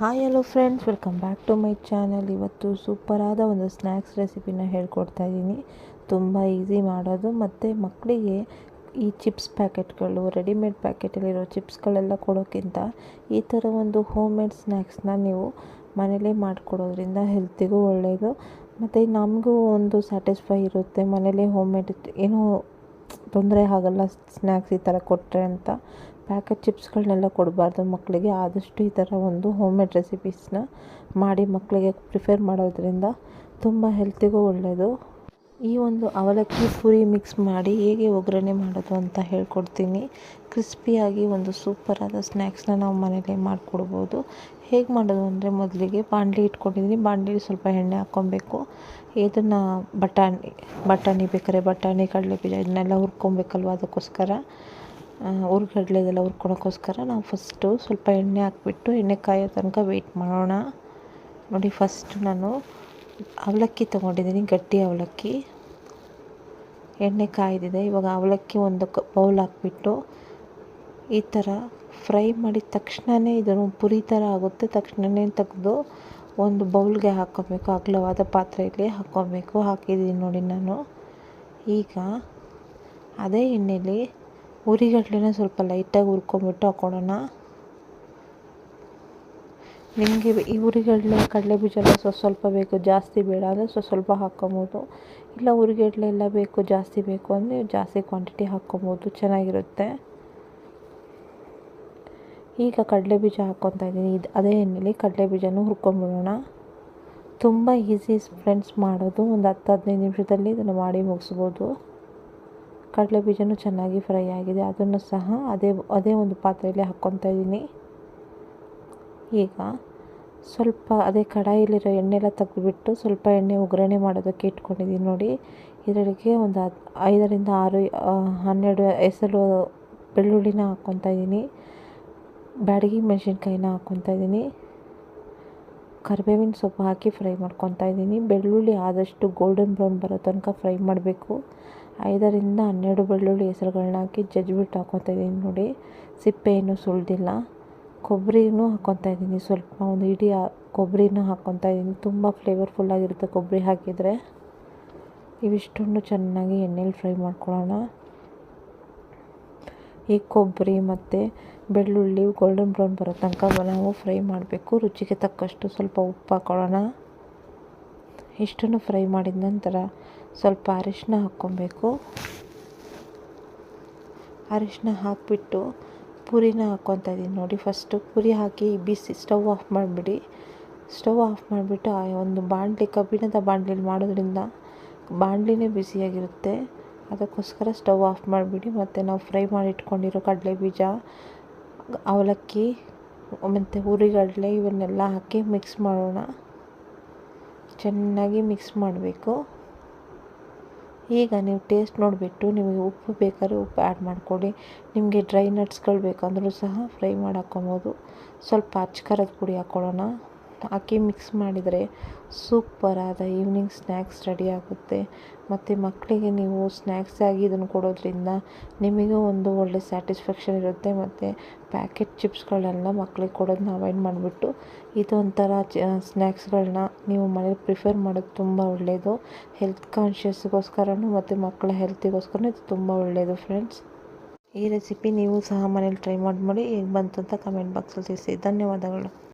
Hi hello friends, welcome back to my channel. ಇವತ್ತು ಸೂಪರಾದ ಒಂದು ಸ್ನ್ಯಾಕ್ಸ್ ರೆಸಿಪಿನ ಹೇಳ್ಕೊಡ್ತಾ ಇದ್ದೀನಿ. ತುಂಬ ಈಸಿ ಮಾಡೋದು, ಮತ್ತು ಮಕ್ಕಳಿಗೆ ಈ ಚಿಪ್ಸ್ ಪ್ಯಾಕೆಟ್ಗಳು, ರೆಡಿಮೇಡ್ ಪ್ಯಾಕೆಟಲ್ಲಿರೋ ಚಿಪ್ಸ್ಗಳೆಲ್ಲ ಕೊಡೋಕ್ಕಿಂತ ಈ ಥರ ಒಂದು ಹೋಮ್ ಮೇಡ್ ಸ್ನ್ಯಾಕ್ಸ್ನ ನೀವು ಮನೇಲೇ ಮಾಡಿಕೊಡೋದ್ರಿಂದ ಹೆಲ್ತಿಗೂ ಒಳ್ಳೆಯದು, ಮತ್ತು ನಮಗೂ ಒಂದು ಸ್ಯಾಟಿಸ್ಫೈ ಇರುತ್ತೆ. ಮನೇಲೇ ಹೋಮ್ ಮೇಡ್ ಏನೂ ತೊಂದರೆ ಆಗಲ್ಲ ಸ್ನ್ಯಾಕ್ಸ್ ಈ ಥರ ಕೊಟ್ಟರೆ ಅಂತ. ಪ್ಯಾಕೆಟ್ ಚಿಪ್ಸ್ಗಳನ್ನೆಲ್ಲ ಕೊಡಬಾರ್ದು ಮಕ್ಕಳಿಗೆ. ಆದಷ್ಟು ಈ ಥರ ಒಂದು ಹೋಮ್ ಮೇಡ್ ರೆಸಿಪೀಸ್ನ ಮಾಡಿ ಮಕ್ಕಳಿಗೆ ಪ್ರಿಫೇರ್ ಮಾಡೋದ್ರಿಂದ ತುಂಬ ಹೆಲ್ತಿಗೂ ಒಳ್ಳೆಯದು. ಈ ಒಂದು ಅವಲಕ್ಕಿ ಪೂರಿ ಮಿಕ್ಸ್ ಮಾಡಿ ಹೇಗೆ ಒಗ್ಗರಣೆ ಮಾಡೋದು ಅಂತ ಹೇಳ್ಕೊಡ್ತೀನಿ. ಕ್ರಿಸ್ಪಿಯಾಗಿ ಒಂದು ಸೂಪರಾದ ಸ್ನ್ಯಾಕ್ಸ್ನ ನಾವು ಮನೇಲಿ ಮಾಡಿಕೊಡ್ಬೋದು. ಹೇಗೆ ಮಾಡೋದು ಅಂದರೆ, ಮೊದಲಿಗೆ ಬಾಣಲಿ ಇಟ್ಕೊಂಡಿದ್ದೀನಿ. ಬಾಣಲಿಲಿ ಸ್ವಲ್ಪ ಎಣ್ಣೆ ಹಾಕ್ಕೊಬೇಕು. ಇದನ್ನು ಬಟಾಣಿ ಬೇಕಾದ್ರೆ ಬಟಾಣಿ, ಕಡಲೆಬೀಜ ಇದನ್ನೆಲ್ಲ ಹುರ್ಕೊಬೇಕಲ್ವ, ಅದಕ್ಕೋಸ್ಕರ ಹುರ್ಗಡ್ಲೆ ಇದೆಲ್ಲ ಹುರ್ಕೊಳೋಕ್ಕೋಸ್ಕರ ನಾವು ಫಸ್ಟು ಸ್ವಲ್ಪ ಎಣ್ಣೆ ಹಾಕ್ಬಿಟ್ಟು ಎಣ್ಣೆ ಕಾಯೋ ತನಕ ವೆಯ್ಟ್ ಮಾಡೋಣ. ನೋಡಿ, ಫಸ್ಟ್ ನಾನು ಅವಲಕ್ಕಿ ತೊಗೊಂಡಿದ್ದೀನಿ, ಗಟ್ಟಿ ಅವಲಕ್ಕಿ. ಎಣ್ಣೆ ಕಾಯ್ದಿದೆ. ಇವಾಗ ಅವಲಕ್ಕಿ ಒಂದು ಬೌಲ್ ಹಾಕ್ಬಿಟ್ಟು ಈ ಥರ ಫ್ರೈ ಮಾಡಿದ ತಕ್ಷಣವೇ ಇದನ್ನು ಪುರಿ ಥರ ಆಗುತ್ತೆ. ತಕ್ಷಣವೇ ತೆಗೆದು ಒಂದು ಬೌಲ್ಗೆ ಹಾಕ್ಕೊಬೇಕು. ಅಗಲವಾದ ಪಾತ್ರೆಯಲ್ಲಿ ಹಾಕ್ಕೊಬೇಕು. ಹಾಕಿದ್ದೀನಿ ನೋಡಿ ನಾನು. ಈಗ ಅದೇ ಎಣ್ಣೆಲಿ ಹುರಿಗಡ್ಲೆನ ಸ್ವಲ್ಪ ಲೈಟಾಗಿ ಹುರ್ಕೊಂಬಿಟ್ಟು ಹಾಕ್ಕೊಳ್ಳೋಣ. ನಿಮಗೆ ಈ ಹುರಿಗಡ್ಲೆ, ಕಡಲೆಬೀಜ ಎಲ್ಲ ಸ್ವಲ್ಪ ಬೇಕು, ಜಾಸ್ತಿ ಬೇಡ ಅಂದರೆ ಸ್ವಲ್ಪ ಹಾಕ್ಕೊಬೋದು. ಇಲ್ಲ ಹುರಿಗಡ್ಲೆ ಎಲ್ಲ ಬೇಕು, ಜಾಸ್ತಿ ಬೇಕು ಅಂದರೆ ಜಾಸ್ತಿ ಕ್ವಾಂಟಿಟಿ ಹಾಕ್ಕೊಬೋದು, ಚೆನ್ನಾಗಿರುತ್ತೆ. ಈಗ ಕಡಲೆಬೀಜ ಹಾಕ್ಕೊತಾ ಇದ್ದೀನಿ. ಅದೇ ಎಣ್ಣೆಲಿ ಕಡಲೆಬೀಜನೂ ಹುರ್ಕೊಂಬಿಡೋಣ. ತುಂಬ ಈಸಿ ಫ್ರೆಂಡ್ಸ್ ಮಾಡೋದು. ಒಂದು 10-15 ನಿಮಿಷದಲ್ಲಿ ಇದನ್ನು ಮಾಡಿ ಮುಗಿಸ್ಬೋದು. ಕಡಲೆಬೀಜನೂ ಚೆನ್ನಾಗಿ ಫ್ರೈ ಆಗಿದೆ. ಅದನ್ನು ಸಹ ಅದೇ ಒಂದು ಪಾತ್ರೆಯಲ್ಲಿ ಹಾಕ್ಕೊತಾ ಇದ್ದೀನಿ. ಈಗ ಸ್ವಲ್ಪ ಅದೇ ಕಡಾಯಿಲಿರೋ ಎಣ್ಣೆಲ್ಲ ತೆಗೆದುಬಿಟ್ಟು ಸ್ವಲ್ಪ ಎಣ್ಣೆ ಒಗ್ಗರಣೆ ಮಾಡೋದಕ್ಕೆ ಇಟ್ಕೊಂಡಿದ್ದೀನಿ ನೋಡಿ. ಇದಕ್ಕೆ ಒಂದು 5-6-12 ಎಸಳು ಬೆಳ್ಳುಳ್ಳಿನ ಹಾಕ್ಕೊತಾ ಇದ್ದೀನಿ. ಬ್ಯಾಡಗಿ ಮೆಣಸಿನ್ಕಾಯಿನ ಹಾಕ್ಕೊತಾ ಇದ್ದೀನಿ. ಕರಿಬೇವಿನ ಸೊಪ್ಪು ಹಾಕಿ ಫ್ರೈ ಮಾಡ್ಕೊತಾ ಇದ್ದೀನಿ. ಬೆಳ್ಳುಳ್ಳಿ ಆದಷ್ಟು ಗೋಲ್ಡನ್ ಬ್ರೌನ್ ಬರೋ ತನಕ ಫ್ರೈ ಮಾಡಬೇಕು. 5-12 ಬೆಳ್ಳುಳ್ಳಿ ಹೆಸರುಗಳನ್ನ ಹಾಕಿ ಜಜ್ಜಿಬಿಟ್ಟು ಹಾಕ್ಕೊತಾ ಇದ್ದೀನಿ ನೋಡಿ. ಸಿಪ್ಪೆ ಏನೂ ಸುಳಿದಿಲ್ಲ. ಕೊಬ್ಬರಿನೂ ಹಾಕ್ಕೊತಾ ಇದ್ದೀನಿ. ಸ್ವಲ್ಪ ಒಂದು ಇಡೀ ಕೊಬ್ಬರಿನೂ ಹಾಕ್ಕೊತಾ ಇದ್ದೀನಿ. ತುಂಬ ಫ್ಲೇವರ್ಫುಲ್ಲಾಗಿರುತ್ತೆ ಕೊಬ್ಬರಿ ಹಾಕಿದರೆ. ಇವಿಷ್ಟನ್ನು ಚೆನ್ನಾಗಿ ಎಣ್ಣೆಲಿ ಫ್ರೈ ಮಾಡ್ಕೊಳ್ಳೋಣ. ಈ ಕೊಬ್ಬರಿ ಮತ್ತು ಬೆಳ್ಳುಳ್ಳಿ ಗೋಲ್ಡನ್ ಬ್ರೌನ್ ಬರೋ ತನಕ ನಾವು ಫ್ರೈ ಮಾಡಬೇಕು. ರುಚಿಗೆ ತಕ್ಕಷ್ಟು ಸ್ವಲ್ಪ ಉಪ್ಪು ಹಾಕ್ಕೊಳ್ಳೋಣ. ಇಷ್ಟನ್ನು ಫ್ರೈ ಮಾಡಿದ ನಂತರ ಸ್ವಲ್ಪ ಅರಿಶಿನ ಹಾಕ್ಕೊಬೇಕು. ಅರಿಶಿನ ಹಾಕಿಬಿಟ್ಟು ಪೂರಿನ ಹಾಕ್ಕೊತಾ ಇದ್ದೀನಿ ನೋಡಿ. ಫಸ್ಟು ಪೂರಿ ಹಾಕಿ ಬಿಸಿ ಸ್ಟವ್ ಆಫ್ ಮಾಡಿಬಿಡಿ. ಸ್ಟವ್ ಆಫ್ ಮಾಡಿಬಿಟ್ಟು ಒಂದು ಬಾಣಲಿ, ಕಬ್ಬಿಣದ ಬಾಣಲಿಲಿ ಮಾಡೋದ್ರಿಂದ ಬಾಣಲಿನೇ ಬಿಸಿಯಾಗಿರುತ್ತೆ. ಅದಕ್ಕೋಸ್ಕರ ಸ್ಟವ್ ಆಫ್ ಮಾಡಿಬಿಡಿ. ಮತ್ತು ನಾವು ಫ್ರೈ ಮಾಡಿ ಇಟ್ಕೊಂಡಿರೋ ಕಡಲೆಬೀಜ, ಅವಲಕ್ಕಿ ಮತ್ತು ಹುರಿಗಡಲೆ ಇವನ್ನೆಲ್ಲ ಹಾಕಿ ಮಿಕ್ಸ್ ಮಾಡೋಣ. ಚೆನ್ನಾಗಿ ಮಿಕ್ಸ್ ಮಾಡಬೇಕು. ಈಗ ನೀವು ಟೇಸ್ಟ್ ನೋಡಿಬಿಟ್ಟು ನಿಮಗೆ ಉಪ್ಪು ಬೇಕಾದ್ರೆ ಉಪ್ಪು ಆ್ಯಡ್ ಮಾಡಿಕೊಡಿ. ನಿಮಗೆ ಡ್ರೈ ನಟ್ಸ್ಗಳು ಬೇಕಂದ್ರೂ ಸಹ ಫ್ರೈ ಮಾಡಿ ಹಾಕ್ಕೊಬೋದು. ಸ್ವಲ್ಪ ಅಚ್ಕಾರದ ಪುಡಿ ಹಾಕ್ಕೊಳ್ಳೋಣ. ಹಾಕಿ ಮಿಕ್ಸ್ ಮಾಡಿದರೆ ಸೂಪರಾದ ಈವ್ನಿಂಗ್ ಸ್ನ್ಯಾಕ್ಸ್ ರೆಡಿ ಆಗುತ್ತೆ. ಮತ್ತು ಮಕ್ಕಳಿಗೆ ನೀವು ಸ್ನ್ಯಾಕ್ಸ್ ಆಗಿ ಇದನ್ನು ಕೊಡೋದ್ರಿಂದ ನಿಮಗೂ ಒಂದು ಒಳ್ಳೆ ಸ್ಯಾಟಿಸ್ಫ್ಯಾಕ್ಷನ್ ಇರುತ್ತೆ. ಮತ್ತು ಪ್ಯಾಕೆಟ್ ಚಿಪ್ಸ್ಗಳನ್ನೆಲ್ಲ ಮಕ್ಕಳಿಗೆ ಕೊಡೋದನ್ನ ಅವಾಯ್ಡ್ ಮಾಡಿಬಿಟ್ಟು ಇದೊಂಥರ ಸ್ನ್ಯಾಕ್ಸ್ಗಳನ್ನ ನೀವು ಮನೇಲಿ ಪ್ರಿಫರ್ ಮಾಡೋದು ತುಂಬ ಒಳ್ಳೆಯದು. ಹೆಲ್ತ್ ಕಾನ್ಷಿಯಸ್ಗೋಸ್ಕರನೂ ಮತ್ತು ಮಕ್ಕಳ ಹೆಲ್ತಿಗೋಸ್ಕರನೂ ಇದು ತುಂಬ ಒಳ್ಳೆಯದು ಫ್ರೆಂಡ್ಸ್. ಈ ರೆಸಿಪಿ ನೀವು ಸಹ ಮನೇಲಿ ಟ್ರೈ ಮಾಡಿ ಹೇಗೆ ಬಂತು ಅಂತ ಕಮೆಂಟ್ ಬಾಕ್ಸಲ್ಲಿ ತಿಳಿಸಿ. ಧನ್ಯವಾದಗಳು.